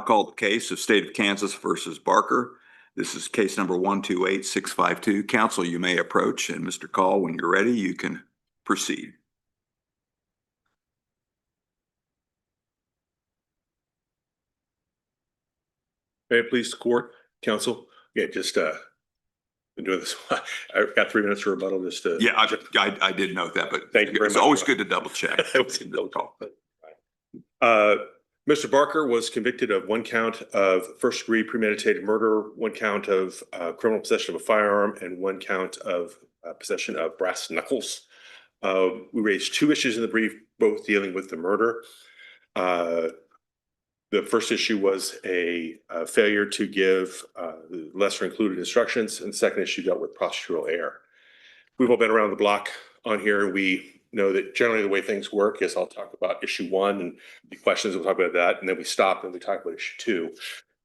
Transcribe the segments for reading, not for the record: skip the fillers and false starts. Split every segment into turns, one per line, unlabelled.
call the case of State of Kansas versus Barker. This is case number 128652. Counsel, you may approach, and Mr. Call, when you're ready, you can proceed.
May it please the court, counsel? Yeah, just been doing this. I've got 3 minutes for rebuttal. Just to
I did note that, but
thank you very much.
It's always good to double check.
Mr. Barker was convicted of 1 count of first-degree premeditated murder, 1 count of criminal possession of a firearm, and 1 count of possession of brass knuckles. We raised 2 issues in the brief, both dealing with the murder. The first issue was a failure to give lesser included instructions, and the second issue dealt with procedural error. We've all been around the block on here. We know that generally the way things work is I'll talk about issue 1 and the questions, we'll talk about that, and then we stop and we talk about issue 2.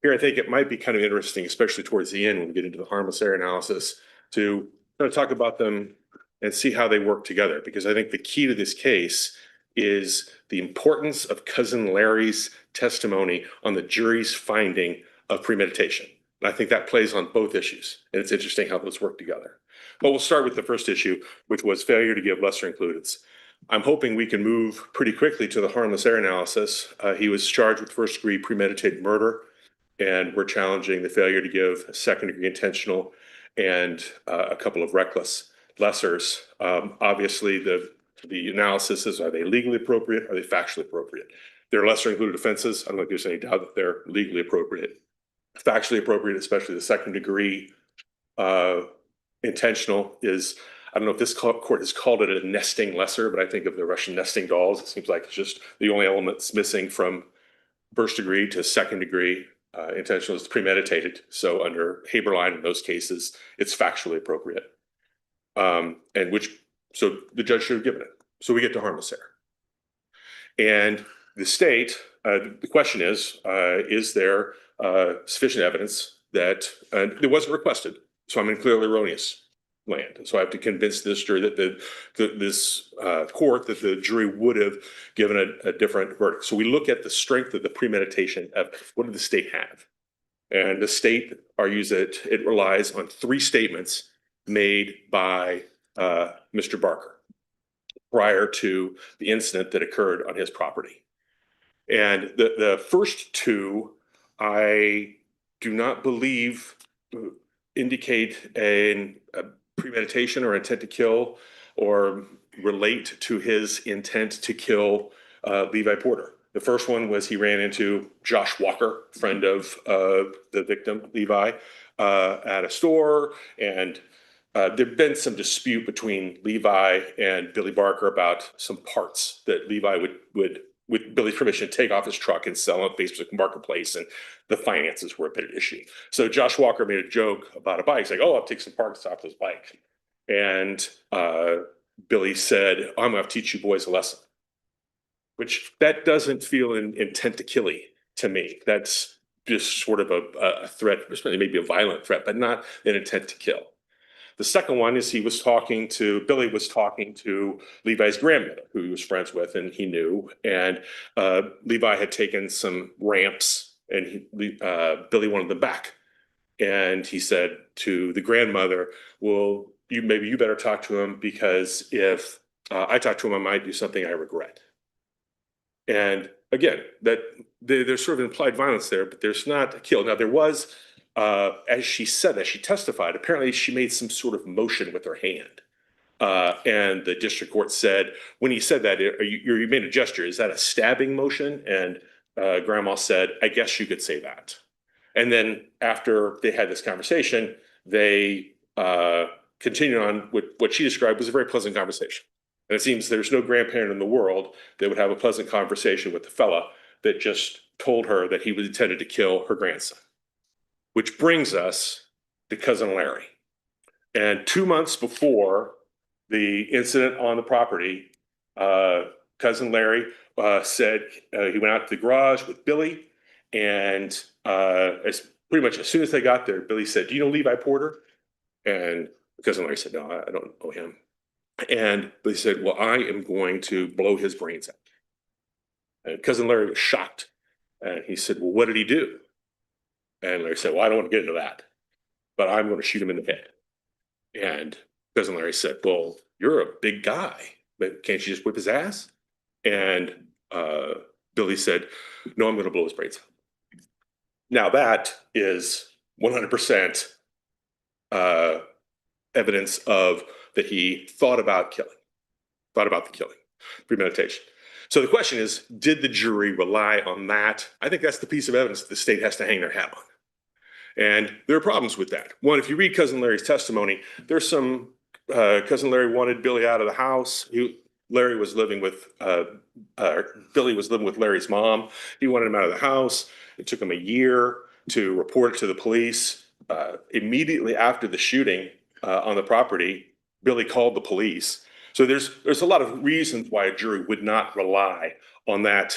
Here, I think it might be kind of interesting, especially towards the end when we get into the harmless error analysis, to kind of talk about them and see how they work together, because I think the key to this case is the importance of Cousin Larry's testimony on the jury's finding of premeditation. And I think that plays on both issues, and it's interesting how those work together. But we'll start with the first issue, which was failure to give lesser includeds. I'm hoping we can move pretty quickly to the harmless error analysis. He was charged with first-degree premeditated murder, and we're challenging the failure to give second-degree intentional and a couple of reckless lessers. Obviously, the analysis is, are they legally appropriate? Are they factually appropriate? They're lesser included offenses. I don't think there's any doubt that they're legally appropriate. Factually appropriate, especially the second degree intentional is, I don't know if this court has called it a nesting lesser, but I think of the Russian nesting dolls. It seems like it's just the only elements missing from first degree to second degree intentional is premeditated. So under Haberline, in those cases, it's factually appropriate. So the judge should have given it. So we get to harmless error. And the state, the question is there sufficient evidence that it wasn't requested? So I'm in clearly erroneous land. So I have to convince this jury that this court, that the jury would have given a different verdict. So we look at the strength of the premeditation evidence. What did the state have? And the state argues that it relies on 3 statements made by Mr. Barker prior to the incident that occurred on his property. And the first 2, I do not believe indicate a premeditation or intent to kill or relate to his intent to kill Levi Porter. The first one was he ran into Josh Walker, friend of the victim, Levi, at a store, and there'd been some dispute between Levi and Billy Barker about some parts that Levi would, with Billy's permission, take off his truck and sell on Facebook Marketplace, and the finances were a bit of an issue. So Josh Walker made a joke about a bike. He's like, "Oh, I'll take some parts off this bike." And Billy said, "I'm going to teach you boys a lesson," which that doesn't feel intent to killy to me. That's just sort of a threat, maybe a violent threat, but not an intent to kill. The second one is Billy was talking to Levi's grandmother, who he was friends with and he knew. And Levi had taken some ramps and Billy wanted them back. And he said to the grandmother, "Well, maybe you better talk to him, because if I talk to him, I might do something I regret." And again, there's sort of implied violence there, but there's not a kill. Now there was, as she said, as she testified, apparently she made some sort of motion with her hand. And the district court said, when he said that, you made a gesture, is that a stabbing motion? And grandma said, "I guess you could say that." And then after they had this conversation, they continued on with what she described was a very pleasant conversation. And it seems there's no grandparent in the world that would have a pleasant conversation with the fella that just told her that he was intended to kill her grandson. Which brings us to Cousin Larry. And 2 months before the incident on the property, Cousin Larry said he went out to the garage with Billy, and pretty much as soon as they got there, Billy said, "Do you know Levi Porter?" And Cousin Larry said, "No, I don't know him." And Billy said, "Well, I am going to blow his brains out." And Cousin Larry was shocked And he said, well, what did he do? And Larry said, well, I don't want to get into that, but I'm going to shoot him in the head. And Cousin Larry said, well, you're a big guy, but can't you just whip his ass? And Billy said, no, I'm going to blow his brains out. Now that is 100% evidence of that he thought about the killing, premeditation. So the question is, did the jury rely on that? I think that's the piece of evidence that the state has to hang their hat on. And there are problems with that. One, if you read Cousin Larry's testimony, there's some, Cousin Larry wanted Billy out of the house. Billy was living with Larry's mom. He wanted him out of the house. It took him a year to report it to the police. Immediately after the shooting on the property, Billy called the police. So there's a lot of reasons why a jury would not rely on that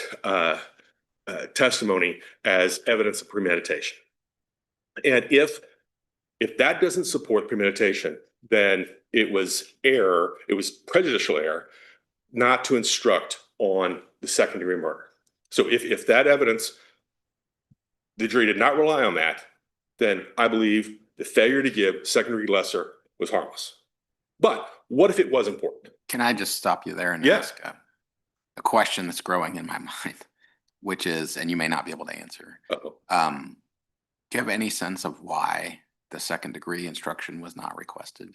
testimony as evidence of premeditation. And if that doesn't support premeditation, then it was error, it was prejudicial error not to instruct on the second-degree murder. So if that evidence, the jury did not rely on that, then I believe the failure to give second-degree lesser was harmless. But what if it was important?
Can I just stop you there and
Yeah.
ask a question that's growing in my mind, which is, and you may not be able to answer.
Uh-oh.
Do you have any sense of why the second-degree instruction was not requested?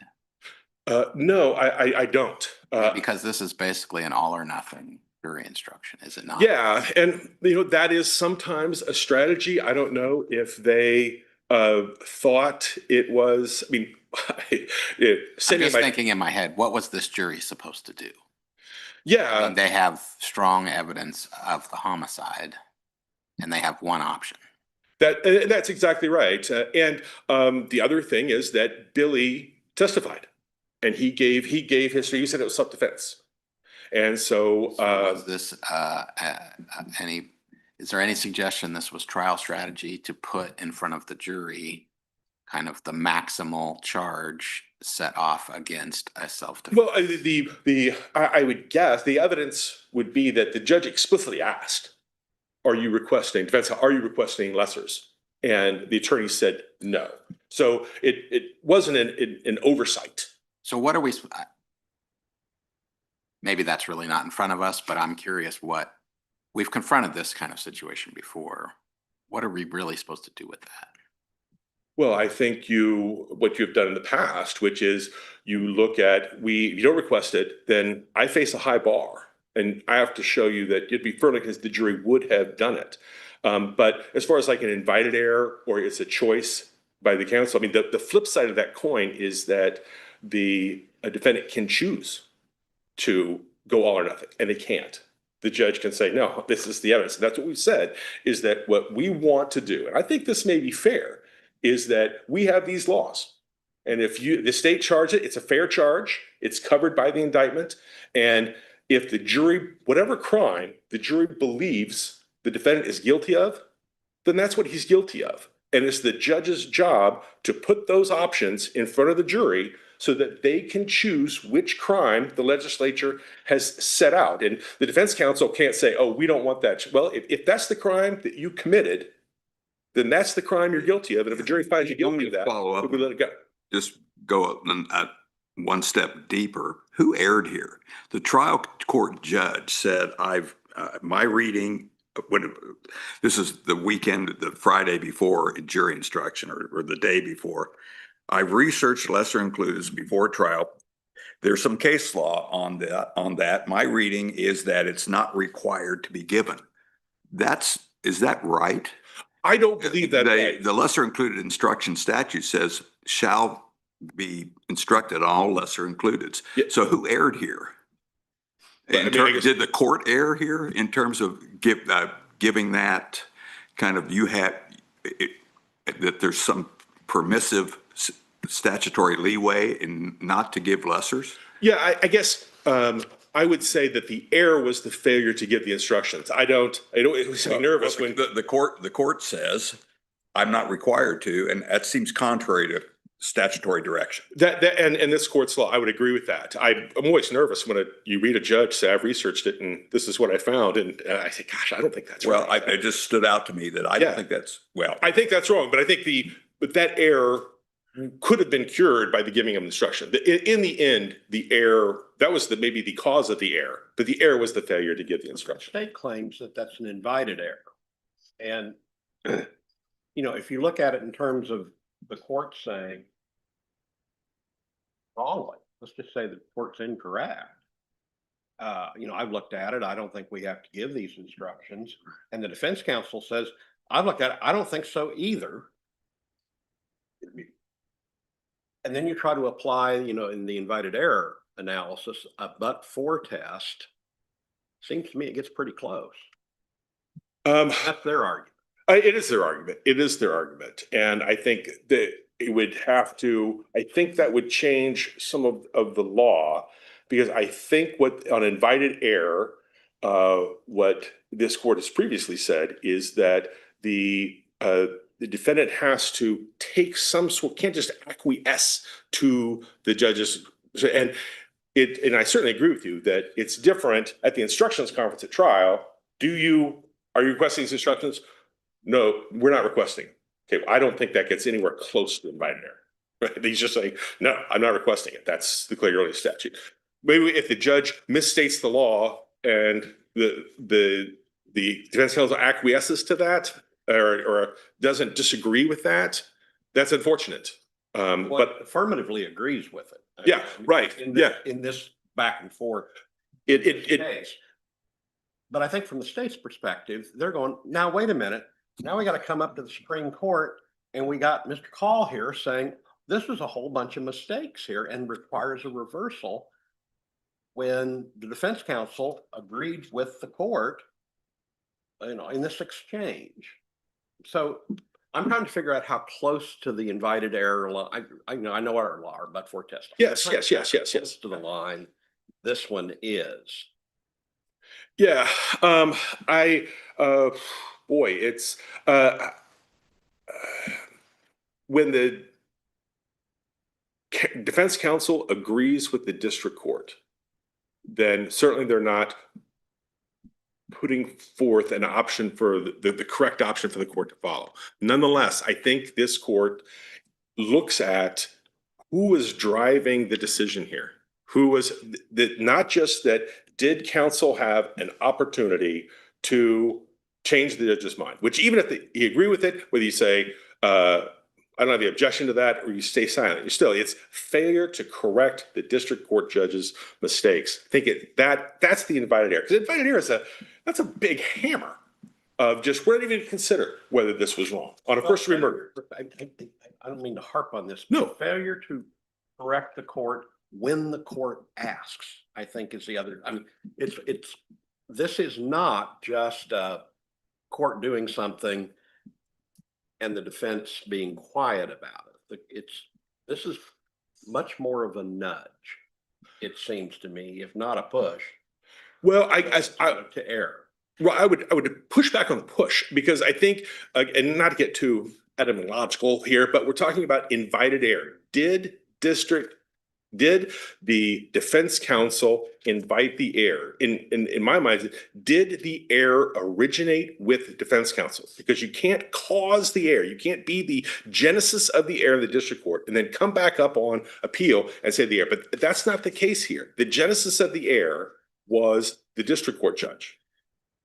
No, I don't.
Because this is basically an all or nothing jury instruction, is it not?
Yeah, and that is sometimes a strategy. I don't know if they thought it was. I mean,
I'm just thinking in my head, what was this jury supposed to do?
Yeah,
I mean, they have strong evidence of the homicide, and they have one option.
That's exactly right. And the other thing is that Billy testified, and he gave history. He said it was self-defense, and so
was this is there any suggestion this was trial strategy to put in front of the jury kind of the maximal charge set off against a self-defense?
Well, I would guess the evidence would be that the judge explicitly asked, "Are you requesting defense? Are you requesting lessers?" And the attorney said no. So it wasn't an oversight.
So what are we? Maybe that's really not in front of us, but I'm curious what we've confronted this kind of situation before. What are we really supposed to do with that?
Well, I think what you've done in the past, which is you look at if you don't request it, then I face a high bar, and I have to show you that it'd be fair because the jury would have done it. But as far as like an invited error or it's a choice by the counsel, I mean, the flip side of that coin is that a defendant can choose to go all or nothing, and they can't. The judge can say, no, this is the evidence. And that's what we've said, is that what we want to do, and I think this may be fair, is that we have these laws. And if the state charges it, it's a fair charge. It's covered by the indictment. And if the jury, whatever crime the jury believes the defendant is guilty of, then that's what he's guilty of. And it's the judge's job to put those options in front of the jury so that they can choose which crime the legislature has set out. And the defense counsel can't say, oh, we don't want that. Well, if that's the crime that you committed, then that's the crime you're guilty of. And if a jury finds you guilty of that, we let it go.
Just go one step deeper. Who erred here? The trial court judge said, my reading, this is the weekend, the Friday before jury instruction or the day before. I've researched lesser included before trial. There's some case law on that. My reading is that it's not required to be given. Is that right?
I don't believe that.
The lesser included instruction statute says shall be instructed on all lesser included. Yeah. So who erred here? Did the court err here in terms of giving that kind of that there's some permissive statutory leeway in not to give lessers?
Yeah, I guess I would say that the error was the failure to give the instructions. It was nervous when
the court says I'm not required to, and that seems contrary to statutory direction.
And this court's law, I would agree with that. I'm always nervous when you read a judge say, I've researched it and this is what I found. And I say, gosh, I don't think that's
Well,
right.
it just stood out to me that I
Yeah.
don't think that's, well,
I think that's wrong, but I think but that error could have been cured by the giving of instruction. In the end, the error, that was maybe the cause of the error, but the error was the failure to give the
The
instruction.
state claims that that's an invited error. And, you know, if you look at it in terms of the court saying wrongly, let's just say the court's incorrect. You know, I've looked at it. I don't think we have to give these instructions. And the defense counsel says, I've looked at it. I don't think so either. And then you try to apply, you know, in the invited error analysis, a but-for test. Seems to me it gets pretty close. That's their argument.
It is their argument. It is their argument. And I think that it would have to, I think that would change some of the law, because I think on invited error, what this court has previously said is that the defendant has to take some sort, can't just acquiesce to the judge's, and I certainly agree with you that it's different at the instructions conference at trial. Are you requesting these instructions? No, we're not requesting. Okay, I don't think that gets anywhere close to invited error. Right? He's just saying, no, I'm not requesting it. That's the clear erroneous statute. Maybe if the judge misstates the law and the defense counsel acquiesces to that or doesn't disagree with that, that's unfortunate. But
Affirmatively agrees with it. I
yeah,
mean,
right.
In this back and forth
It
case. But I think from the state's perspective, they're going, now, wait a minute. Now we got to come up to the Supreme Court and we got Mr. Call here saying this was a whole bunch of mistakes here and requires a reversal, when the defense counsel agreed with the court, you know, in this exchange. So I'm trying to figure out how close to the invited error law. I know our law, our but-for test.
Yes.
Close to the line this one is.
Yeah. Boy, it's when the defense counsel agrees with the district court, then certainly they're not putting forth an option for the correct option for the court to follow. Nonetheless, I think this court looks at who was driving the decision here. Who was not just that, did counsel have an opportunity to change the judge's mind, which even if you agree with it, whether you say, I don't have the objection to that, or you stay silent, it's failure to correct the district court judge's mistakes. I think that's the invited error. Because invited error that's a big hammer of just, we're not even going to consider whether this was wrong on a first degree murder.
I don't mean to harp on this.
No.
But failure to correct the court when the court asks, I think, is the other. I mean, this is not just a court doing something and the defense being quiet about it. This is much more of a nudge, it seems to me, if not a push.
Well,
to error.
Well, I would push back on the push, because I think, and not to get too etymological here, but we're talking about invited error. Did the defense counsel invite the error? In my mind, did the error originate with the defense counsel? Because you can't cause the error. You can't be the genesis of the error in the district court and then come back up on appeal and say the error. But that's not the case here. The genesis of the error was the district court judge.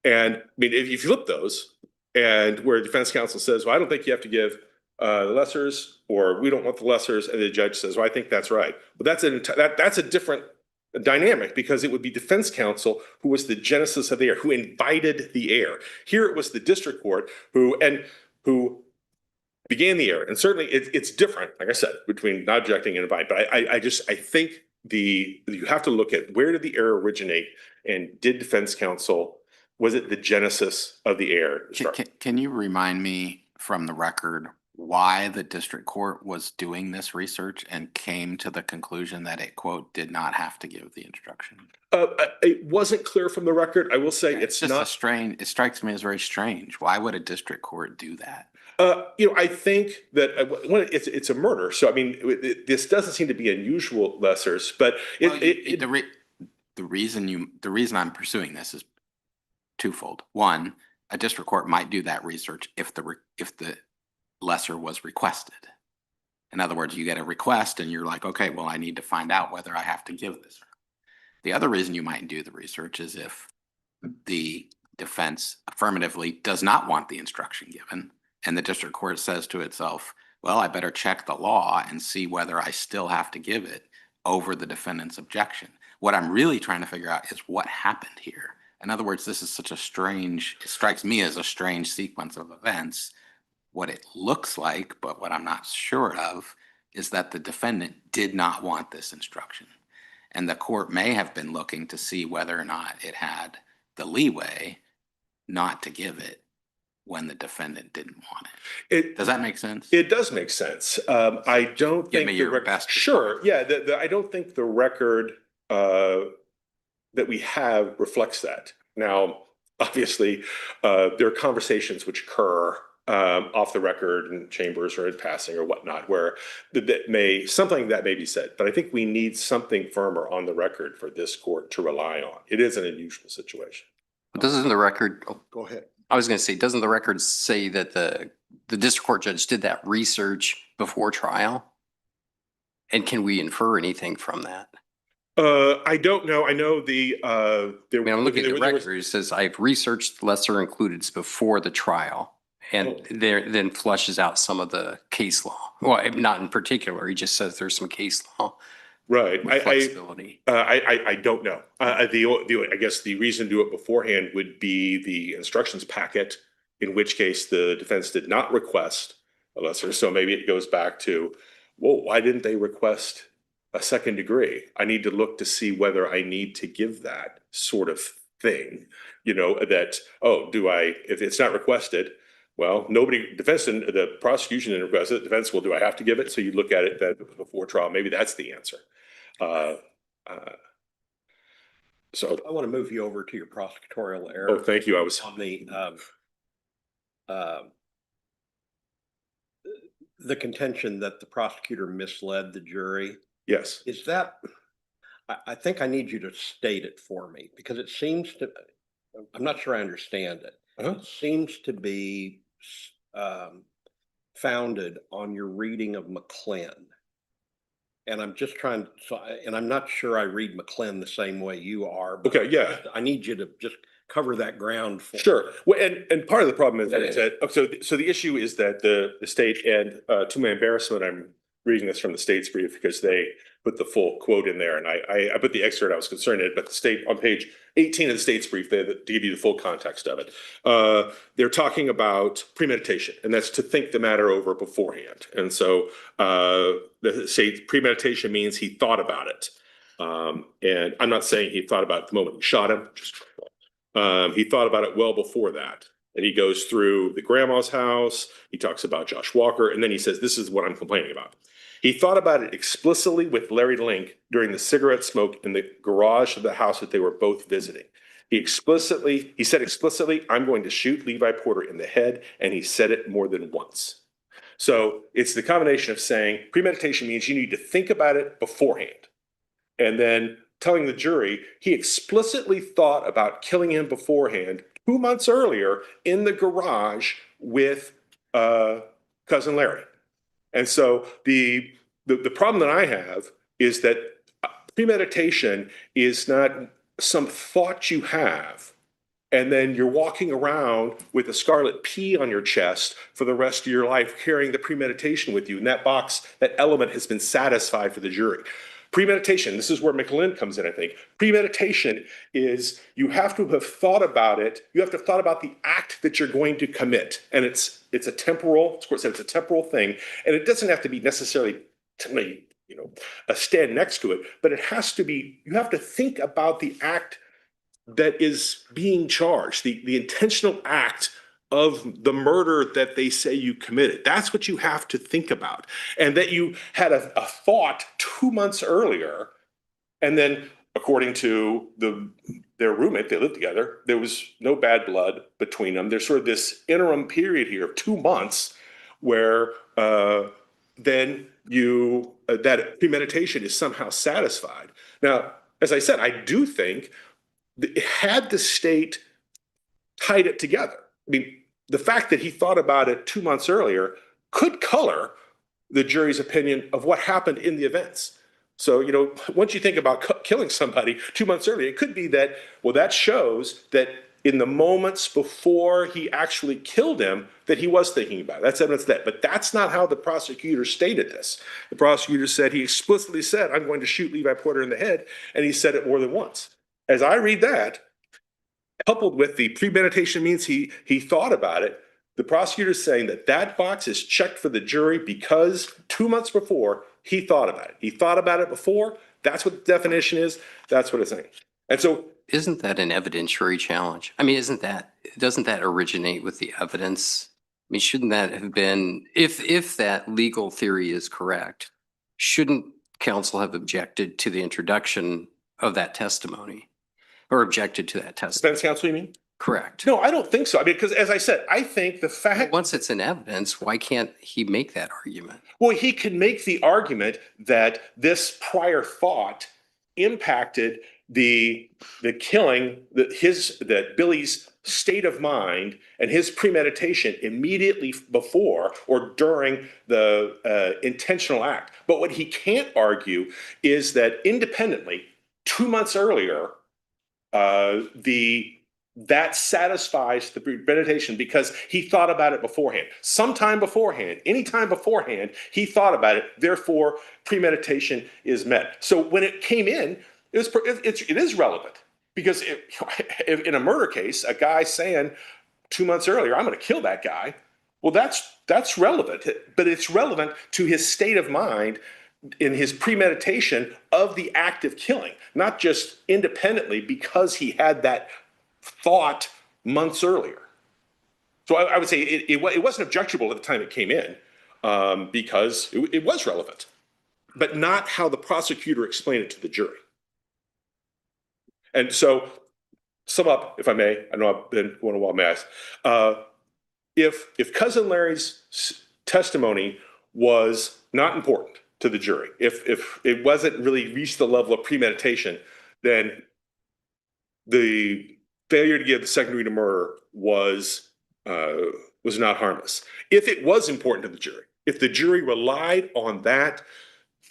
And I mean, if you flip those, and where defense counsel says, well, I don't think you have to give the lessers, or we don't want the lessers, and the judge says, well, I think that's right. But that's a different dynamic, because it would be defense counsel who was the genesis of the error, who invited the error. Here it was the district court who began the error. And certainly it's different, like I said, between not objecting and invite. But I think you have to look at, where did the error originate, and did defense counsel, was it the genesis of the error?
Can you remind me from the record why the district court was doing this research and came to the conclusion that it, quote, did not have to give the instruction?
It wasn't clear from the record. I will say it's
just
not
strange. It strikes me as very strange. Why would a district court do that?
I think that when it's a murder. So, I mean, this doesn't seem to be unusual lessers, but
Well, the reason I'm pursuing this is twofold. One, a district court might do that research if the lesser was requested. In other words, you get a request and you're like, okay, well, I need to find out whether I have to give this. The other reason you might do the research is if the defense affirmatively does not want the instruction given, and the district court says to itself, well, I better check the law and see whether I still have to give it over the defendant's objection. What I'm really trying to figure out is what happened here. In other words, this is such a strange, it strikes me as a strange sequence of events. What it looks like, but what I'm not sure of, is that the defendant did not want this instruction. And the court may have been looking to see whether or not it had the leeway not to give it when the defendant didn't want it. Does that make sense?
It does make sense. I don't
Give
think
me your best
sure. Yeah. I don't think the record that we have reflects that. Now, obviously, there are conversations which occur off the record in chambers or in passing or whatnot, where something that may be said. But I think we need something firmer on the record for this court to rely on. It is an unusual situation.
But doesn't the record,
Go ahead.
I was going to say, doesn't the record say that the district court judge did that research before trial? And can we infer anything from that?
I don't know. I know
I mean, I'm looking at the record. It says, I've researched lesser included before the trial. And there then flushes out some of the case law. Well, not in particular. He just says there's some case law.
Right.
With flexibility.
I don't know. I guess the reason to do it beforehand would be the instructions packet, in which case the defense did not request a lesser. So maybe it goes back to, well, why didn't they request a second degree? I need to look to see whether I need to give that sort of thing. That, if it's not requested, well, the prosecution didn't request it. The defense, well, do I have to give it? So you look at it before trial. Maybe that's the answer. So
I want to move you over to your prosecutorial error.
Oh, thank you. I was
on the contention that the prosecutor misled the jury.
yes.
Is that, I think I need you to state it for me, because it seems to, I'm not sure I understand it.
Uh-huh.
It seems to be founded on your reading of McClin. And I'm just trying, and I'm not sure I read McClin the same way you are. But
Okay, yeah.
I need you to just cover that ground for me.
Sure. Well, and part of the problem is that so the issue is that the state, and to my embarrassment, I'm reading this from the state's brief because they put the full quote in there, and I put the excerpt. I was concerned in it, but the state on page 18 of the state's brief, to give you the full context of it, they're talking about premeditation, and that's to think the matter over beforehand. And so the state premeditation means he thought about it, and I'm not saying he thought about it the moment he shot him. He thought about it well before that. And he goes through the grandma's house. He talks about Josh Walker. And then he says, this is what I'm complaining about. He thought about it explicitly with Larry Link during the cigarette smoke in the garage of the house that they were both visiting. He said explicitly, I'm going to shoot Levi Porter in the head. And he said it more than once. So it's the combination of saying premeditation means you need to think about it beforehand. And then telling the jury he explicitly thought about killing him beforehand 2 months earlier in the garage with cousin Larry. And so the problem that I have is that premeditation is not some thought you have, and then you're walking around with a scarlet P on your chest for the rest of your life, carrying the premeditation with you. And that element has been satisfied for the jury. Premeditation, this is where McClin comes in, I think. Premeditation is you have to have thought about it. You have to have thought about the act that you're going to commit. And it's a temporal, of course, it's a temporal thing. And it doesn't have to be necessarily, a stand next to it, but it has to be, you have to think about the act that is being charged, the intentional act of the murder that they say you committed. That's what you have to think about. And that you had a thought 2 months earlier, and then according to their roommate, they lived together, there was no bad blood between them. There's sort of this interim period here of 2 months where then that premeditation is somehow satisfied. Now, as I said, I do think that had the state tied it together, I mean, the fact that he thought about it 2 months earlier could color the jury's opinion of what happened in the events. So, once you think about killing somebody 2 months earlier, it could be that, well, that shows that in the moments before he actually killed him, that he was thinking about it. That's evidence of that. But that's not how the prosecutor stated this. The prosecutor said, he explicitly said, I'm going to shoot Levi Porter in the head. And he said it more than once. As I read that, coupled with the premeditation means he thought about it, the prosecutor is saying that that box is checked for the jury because 2 months before he thought about it. He thought about it before. That's what the definition is. That's what it's saying. And so,
Isn't that an evidentiary challenge? I mean, doesn't that originate with the evidence? I mean, shouldn't that have been, if that legal theory is correct, shouldn't counsel have objected to the introduction of that testimony or objected to that testimony?
defense counsel, you mean?
Correct.
No, I don't think so. I mean, because as I said, I think the fact,
Once it's in evidence, why can't he make that argument?
well, he can make the argument that this prior thought impacted the killing, that Billy's state of mind and his premeditation immediately before or during the intentional act. But what he can't argue is that independently, 2 months earlier, that satisfies the premeditation because he thought about it beforehand. Sometime beforehand, anytime beforehand, he thought about it. Therefore, premeditation is met. So when it came in, it is relevant because if in a murder case, a guy saying 2 months earlier, I'm going to kill that guy. Well, that's relevant, but it's relevant to his state of mind in his premeditation of the act of killing, not just independently because he had that thought months earlier. So I would say it wasn't objectionable at the time it came in because it was relevant, but not how the prosecutor explained it to the jury. And so, sum up, if I may, I know I've been going a while, may I ask, if Cousin Larry's testimony was not important to the jury, if it wasn't really reached the level of premeditation, then the failure to give the second degree murder was not harmless. If it was important to the jury, if the jury relied on that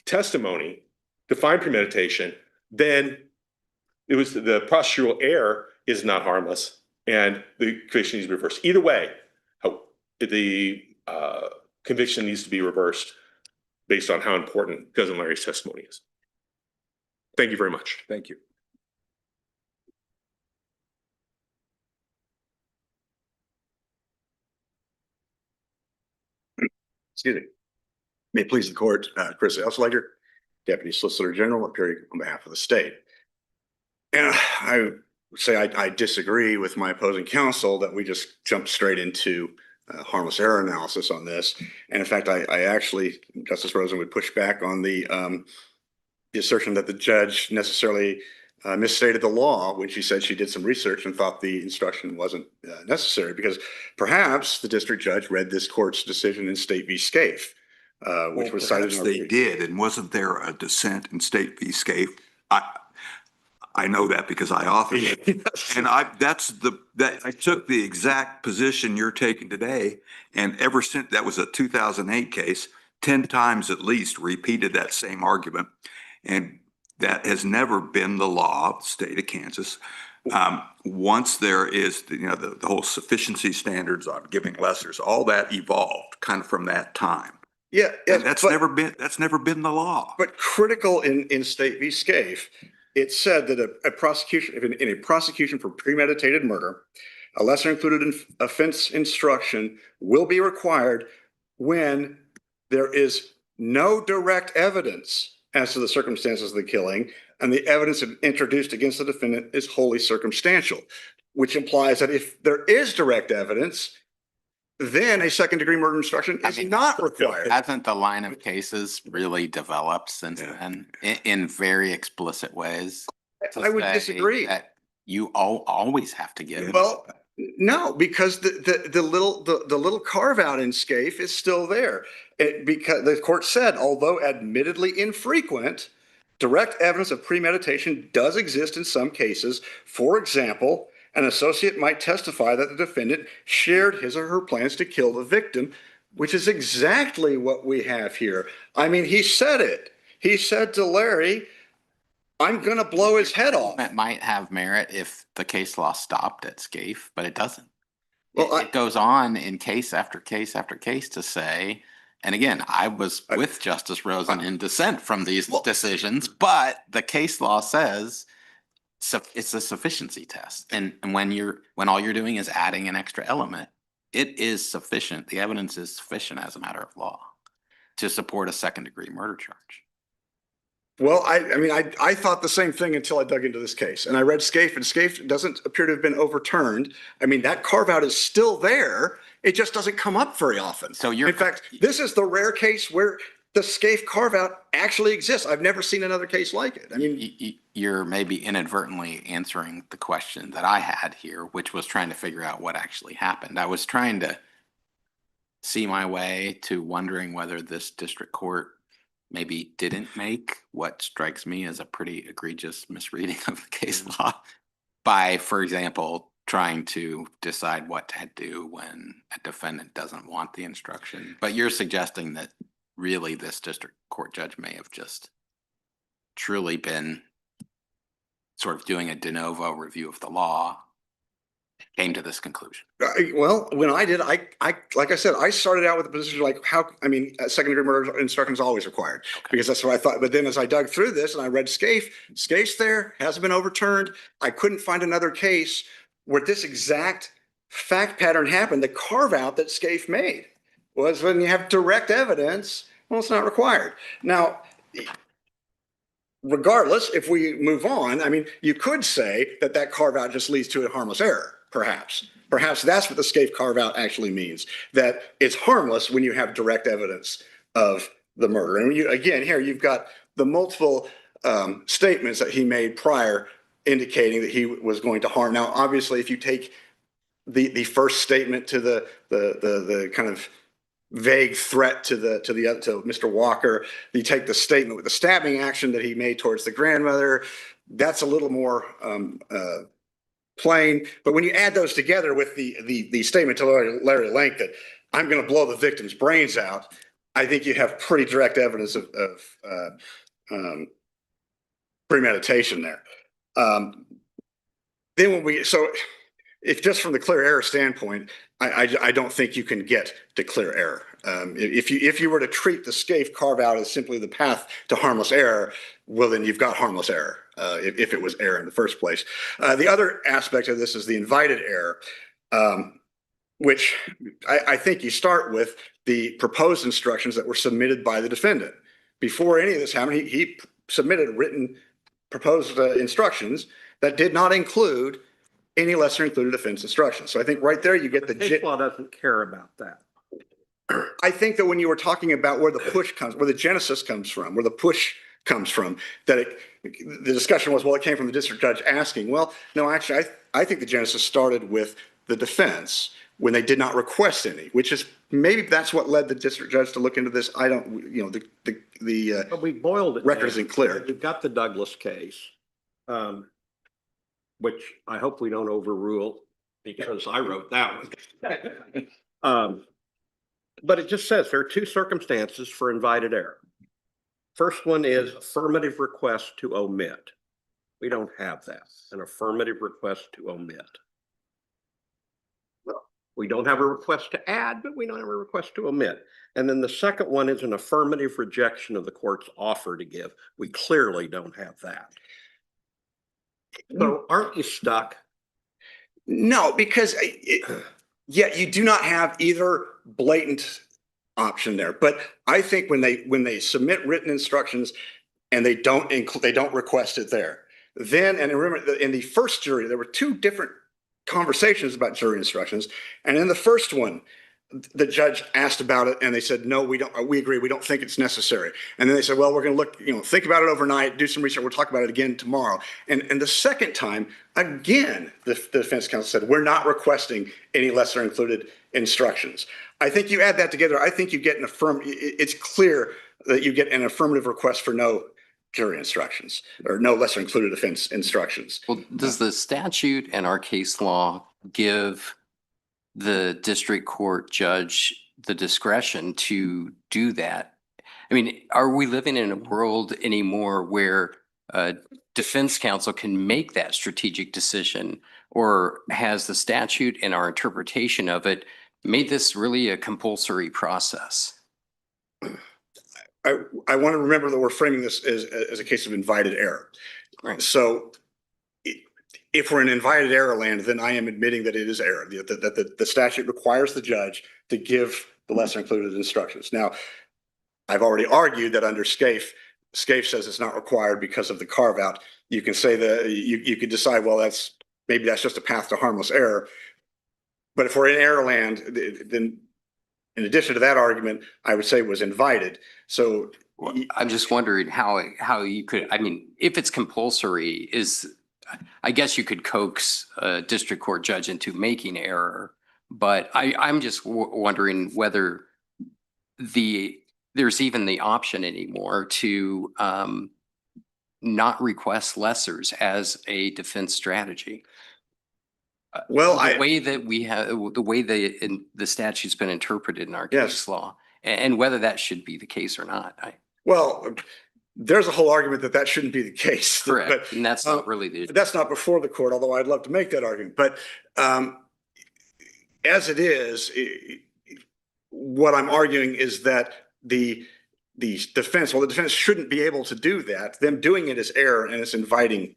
testimony to find premeditation, then it was the procedural error is not harmless, and the conviction needs to be reversed. Either way, the conviction needs to be reversed based on how important Cousin Larry's testimony is. Thank you very much.
Thank you.
Excuse me. May it please the court, Chris Elsleger, Deputy Solicitor General, appearing on behalf of the state. And I would say I disagree with my opposing counsel that we just jumped straight into harmless error analysis on this. And in fact, I actually, Justice Rosen would push back on the assertion that the judge necessarily misstated the law when she said she did some research and thought the instruction wasn't necessary, because perhaps the district judge read this court's decision in State v. Scaife, which was cited in our
They
brief.
did, and wasn't there a dissent in State v. Scaife? I know that because I authored it. And I took the exact position you're taking today, and ever since, that was a 2008 case, 10 times at least repeated that same argument. And that has never been the law of the state of Kansas. Once there is, the whole sufficiency standards on giving lessers, all that evolved kind of from that time.
Yeah,
And that's never been the law.
but critical in State v. Scaife, it said that a prosecution, in a prosecution for premeditated murder, a lesser included offense instruction will be required when there is no direct evidence as to the circumstances of the killing, and the evidence introduced against the defendant is wholly circumstantial, which implies that if there is direct evidence, then a second degree murder instruction is not required.
Hasn't the line of cases really developed since
Yeah.
then in very explicit ways? to
I would
say
disagree.
that You always have to give.
Well, No, because the little carve out in SCAFE is still there. Because the court said, although admittedly infrequent, direct evidence of premeditation does exist in some cases. For example, an associate might testify that the defendant shared his or her plans to kill the victim, which is exactly what we have here. I mean, he said it. He said to Larry, I'm going to blow his head off.
It might have merit if the case law stopped at SCAFE, but it doesn't.
Well,
It goes on in case after case after case to say, and again, I was with Justice Rosen in dissent from these decisions, but the case law says it's a sufficiency test. And when all you're doing is adding an extra element, it is sufficient. The evidence is sufficient as a matter of law to support a second-degree murder charge.
Well, I thought the same thing until I dug into this case and I read SCAFE, and SCAFE doesn't appear to have been overturned. I mean, that carve out is still there. It just doesn't come up very often.
So
in fact, this is the rare case where the SCAFE carve out actually exists. I've never seen another case like it. I mean,
you're maybe inadvertently answering the question that I had here, which was trying to figure out what actually happened. I was trying to see my way to wondering whether this district court maybe didn't make what strikes me as a pretty egregious misreading of the case law by, for example, trying to decide what to do when a defendant doesn't want the instruction. But you're suggesting that really this district court judge may have just truly been sort of doing a de novo review of the law, came to this conclusion.
well, when I did, I like I said, I started out with a position like second-degree murder instruction is always required because that's what I thought. But then as I dug through this and I read SCAFE's there, hasn't been overturned. I couldn't find another case where this exact fact pattern happened. The carve out that SCAFE made was when you have direct evidence, well, it's not required. Now, regardless, if we move on, I mean, you could say that carve out just leads to a harmless error. Perhaps that's what the SCAFE carve out actually means, that it's harmless when you have direct evidence of the murder. And here you've got the multiple statements that he made prior indicating that he was going to harm. Now, obviously, if you take the first statement to the kind of vague threat to Mr. Walker, you take the statement with the stabbing action that he made towards the grandmother, that's a little more plain. But when you add those together with the statement to Larry Lank that I'm going to blow the victim's brains out, I think you have pretty direct evidence of premeditation there. If just from the clear error standpoint, I don't think you can get to clear error. If you were to treat the SCAFE carve out as simply the path to harmless error, well, then you've got harmless error if it was error in the first place. The other aspect of this is the invited error, which I think you start with the proposed instructions that were submitted by the defendant. Before any of this happened, he submitted written proposed instructions that did not include any lesser included offense instructions. So I think right there you get the
case law doesn't care about that.
I think that when you were talking about where the push comes, where the genesis comes from, where the push comes from, that the discussion was, well, it came from the district judge asking. Well, no, actually, I think the genesis started with the defense when they did not request any, which is maybe that's what led the district judge to look into this. I don't,
But we boiled it.
record isn't clear.
We've got the Douglas case, which I hope we don't overrule because I wrote that one. But it just says there are two circumstances for invited error. First one is affirmative request to omit. We don't have that, an affirmative request to omit. We don't have a request to add, but we don't have a request to omit. And then the second one is an affirmative rejection of the court's offer to give. We clearly don't have that. So aren't you stuck?
No, because you do not have either blatant option there. But I think when they submit written instructions and they don't request it there, then, and remember in the first jury, there were two different conversations about jury instructions. And in the first one, the judge asked about it and they said, no, we don't, we agree. We don't think it's necessary. And then they said, well, we're going to look, think about it overnight, do some research. We'll talk about it again tomorrow. And the second time, again, the defense counsel said, we're not requesting any lesser included instructions. I think you add that together. I think you get an it's clear that you get an affirmative request for no jury instructions or no lesser included offense instructions.
Well, does the statute and our case law give the district court judge the discretion to do that? I mean, are we living in a world anymore where defense counsel can make that strategic decision, or has the statute and our interpretation of it made this really a compulsory process?
I want to remember that we're framing this as a case of invited error.
Right.
So if we're in invited error land, then I am admitting that it is error, that the statute requires the judge to give the lesser included instructions. Now, I've already argued that under Scaife says it's not required because of the carve out. You can say that you could decide, well, maybe that's just a path to harmless error. But if we're in error land, then in addition to that argument, I would say it was invited. So
I'm just wondering how you could, I mean, if it's compulsory, I guess you could coax a district court judge into making error, but I'm just wondering whether there's even the option anymore to not request lessers as a defense strategy.
Well,
the way that we have, the way the statute's been interpreted in our
Yes.
case law, and whether that should be the case or not.
Well, there's a whole argument that shouldn't be the case.
Correct,
But
and that's not really the.
that's not before the court, although I'd love to make that argument. But as it is, what I'm arguing is that the defense shouldn't be able to do that. Them doing it is error, and it's inviting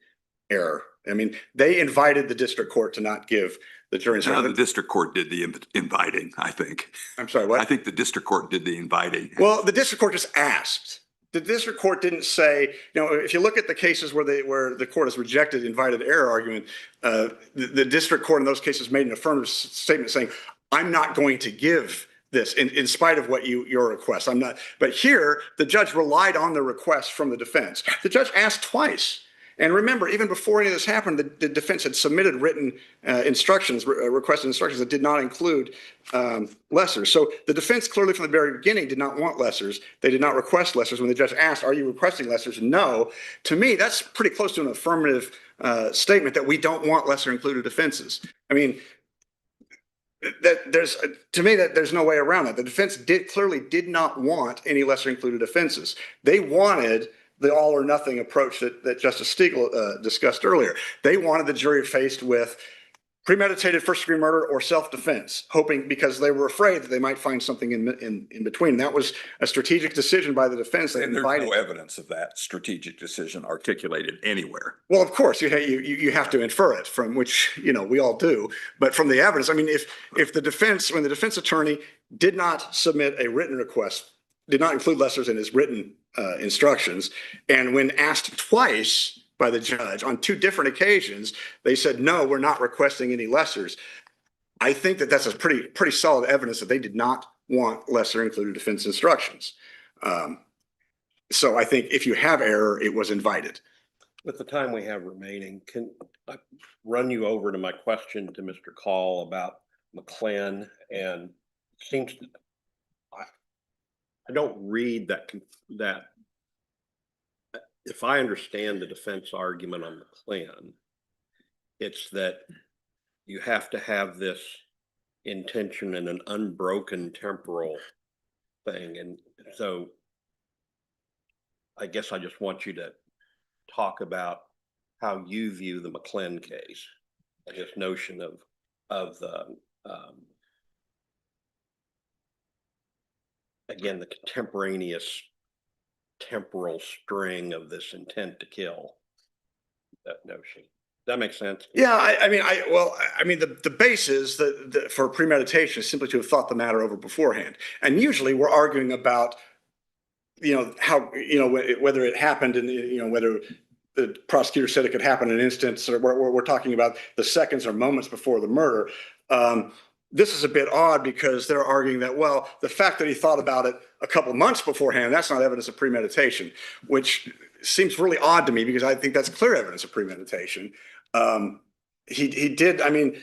error. I mean, they invited the district court to not give the jury
No, the
instruction.
district court did the inviting, I think.
I'm sorry,
I
what?
think the district court did the inviting.
Well, the district court just asked. The district court didn't say, if you look at the cases where the court has rejected invited error argument, the district court in those cases made an affirmative statement saying, I'm not going to give this in spite of what your request. I'm not. But here, the judge relied on the request from the defense. The judge asked twice. And remember, even before any of this happened, the defense had submitted written instructions, requested instructions that did not include lessers. So the defense clearly from the very beginning did not want lessers. They did not request lessers. When the judge asked, are you requesting lessers? No. To me, that's pretty close to an affirmative statement that we don't want lesser included offenses. I mean, there's no way around that. The defense clearly did not want any lesser included offenses. They wanted the all or nothing approach that Justice Stiegel discussed earlier. They wanted the jury faced with premeditated first degree murder or self-defense, hoping because they were afraid that they might find something in between. That was a strategic decision by the defense.
And there's no evidence of that strategic decision articulated anywhere.
Well, of course, you have to infer it from which, we all do. But from the evidence, I mean, if the defense, when the defense attorney did not submit a written request, did not include lessers in his written instructions, and when asked twice by the judge on two different occasions, they said, no, we're not requesting any lessers. I think that's a pretty solid evidence that they did not want lesser included defense instructions. So I think if you have error, it was invited.
With the time we have remaining, can I run you over to my question to Mr. Call about McClenn? And seems I don't read that if I understand the defense argument on McClenn, it's that you have to have this intention in an unbroken temporal thing. And so I guess I just want you to talk about how you view the McClenn case, this notion of the again, the contemporaneous temporal string of this intent to kill, that notion. That makes sense? Yeah,
I mean, the basis for premeditation is simply to have thought the matter over beforehand. And usually we're arguing about, how, whether it happened and, whether the prosecutor said it could happen in an instant. So we're talking about the seconds or moments before the murder. this is a bit odd because they're arguing that, well, the fact that he thought about it a couple months beforehand, that's not evidence of premeditation, which seems really odd to me because I think that's clear evidence of premeditation. He did, I mean,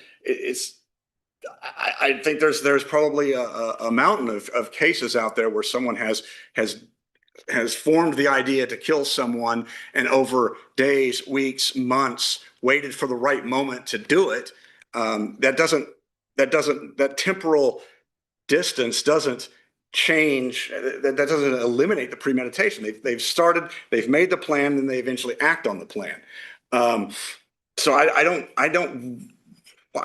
I think there's probably a mountain of cases out there where someone has formed the idea to kill someone and over days, weeks, months waited for the right moment to do it. That temporal distance doesn't change. That doesn't eliminate the premeditation. They've made the plan, and they eventually act on the plan. So I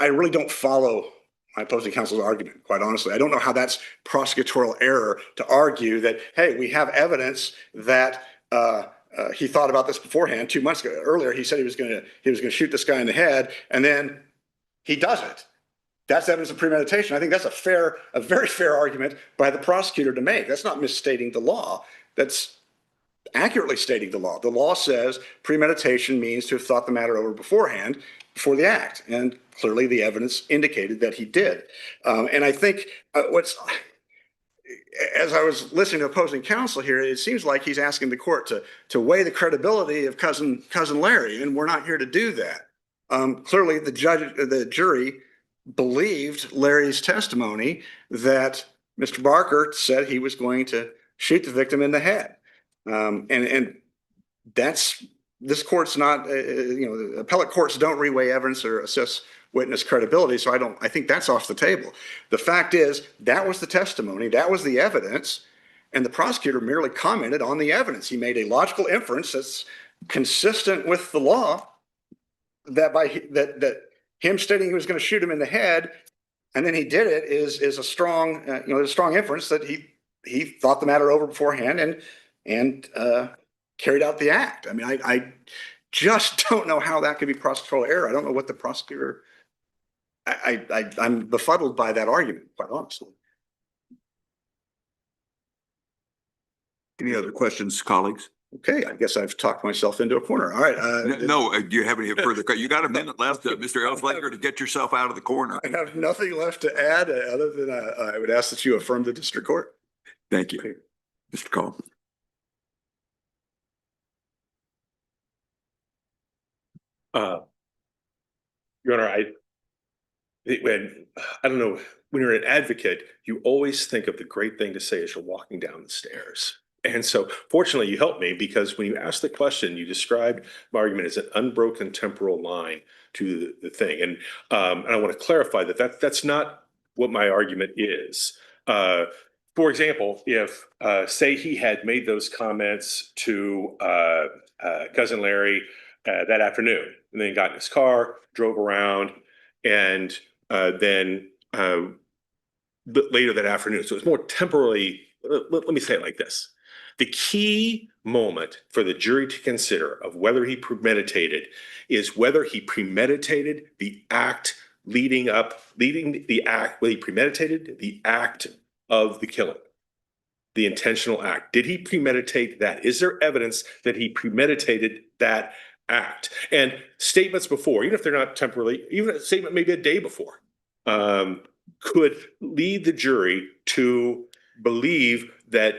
really don't follow my opposing counsel's argument, quite honestly. I don't know how that's prosecutorial error to argue that, hey, we have evidence that he thought about this beforehand 2 months ago. Earlier, he said he was going to shoot this guy in the head, and then he does it. That's evidence of premeditation. I think that's a very fair argument by the prosecutor to make. That's not misstating the law. That's accurately stating the law. The law says premeditation means to have thought the matter over beforehand, before the act. And clearly the evidence indicated that he did. And I think as I was listening to opposing counsel here, it seems like he's asking the court to weigh the credibility of cousin Larry, and we're not here to do that. Clearly the jury believed Larry's testimony that Mr. Barker said he was going to shoot the victim in the head. And that's, this court's not, appellate courts don't reweigh evidence or assess witness credibility. So I think that's off the table. The fact is that was the testimony, that was the evidence, and the prosecutor merely commented on the evidence. He made a logical inference that's consistent with the law that him stating he was going to shoot him in the head, and then he did it is a strong, a strong inference that he thought the matter over beforehand and carried out the act. I mean, I just don't know how that could be prosecutorial error. I don't know what the prosecutor. I'm befuddled by that argument, quite honestly.
Any other questions, colleagues?
Okay, I guess I've talked myself into a corner. All right.
No, do you have any further? You got a minute left, Mr. Elslinger, to get yourself out of the corner.
I have nothing left to add other than I would ask that you affirm the district court.
Thank you, Mr. Call.
Your Honor, I don't know, when you're an advocate, you always think of the great thing to say as you're walking down the stairs. And so fortunately you helped me, because when you asked the question, you described my argument as an unbroken temporal line to the thing. And I want to clarify that's not what my argument is. For example, if say he had made those comments to cousin Larry that afternoon, and then got in his car, drove around, and then later that afternoon. So it's more temporally, let me say it like this. The key moment for the jury to consider of whether he premeditated is whether he premeditated the act leading the act, whether he premeditated the act of the killing, the intentional act. Did he premeditate that? Is there evidence that he premeditated that act? And statements before, even if they're not temporarily, even a statement maybe a day before, could lead the jury to believe that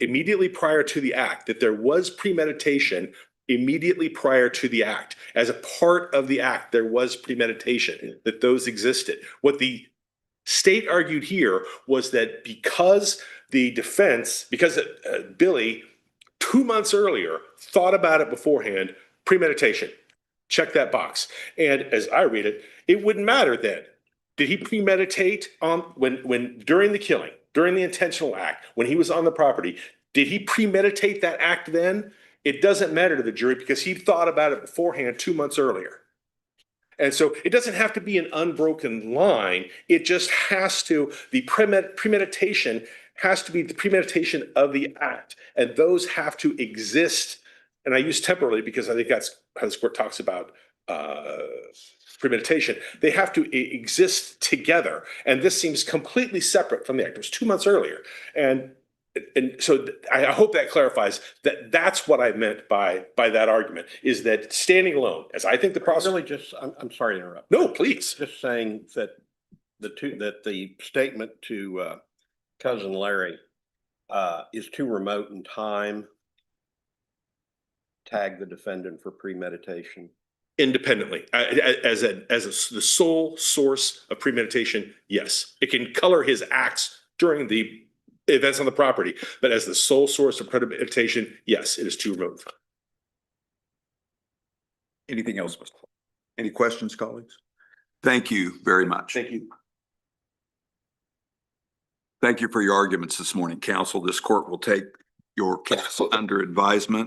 immediately prior to the act, that there was premeditation immediately prior to the act. As a part of the act, there was premeditation, that those existed. What the state argued here was that because Billy 2 months earlier thought about it beforehand, premeditation, check that box. And as I read it, it wouldn't matter then. Did he premeditate when during the killing, during the intentional act, when he was on the property, did he premeditate that act then? It doesn't matter to the jury because he thought about it beforehand 2 months earlier. And so it doesn't have to be an unbroken line. It just has to, the premeditation has to be the premeditation of the act. And those have to exist. And I use temporarily because I think that's how this court talks about premeditation. They have to exist together. And this seems completely separate from the act. It was 2 months earlier. And And so I hope that clarifies that that's what I meant by that argument, is that standing alone, as I think the
Really
prosecutor.
just, I'm sorry to interrupt.
No, please.
Just saying that the statement to cousin Larry is too remote in time. Tag the defendant for premeditation.
Independently, the sole source of premeditation, yes, it can color his acts during the events on the property, but as the sole source of premeditation, yes, it is too remote.
Anything else? Any questions, colleagues?
Thank you very much.
Thank you.
Thank you for your arguments this morning, counsel. This court will take your case under advisement.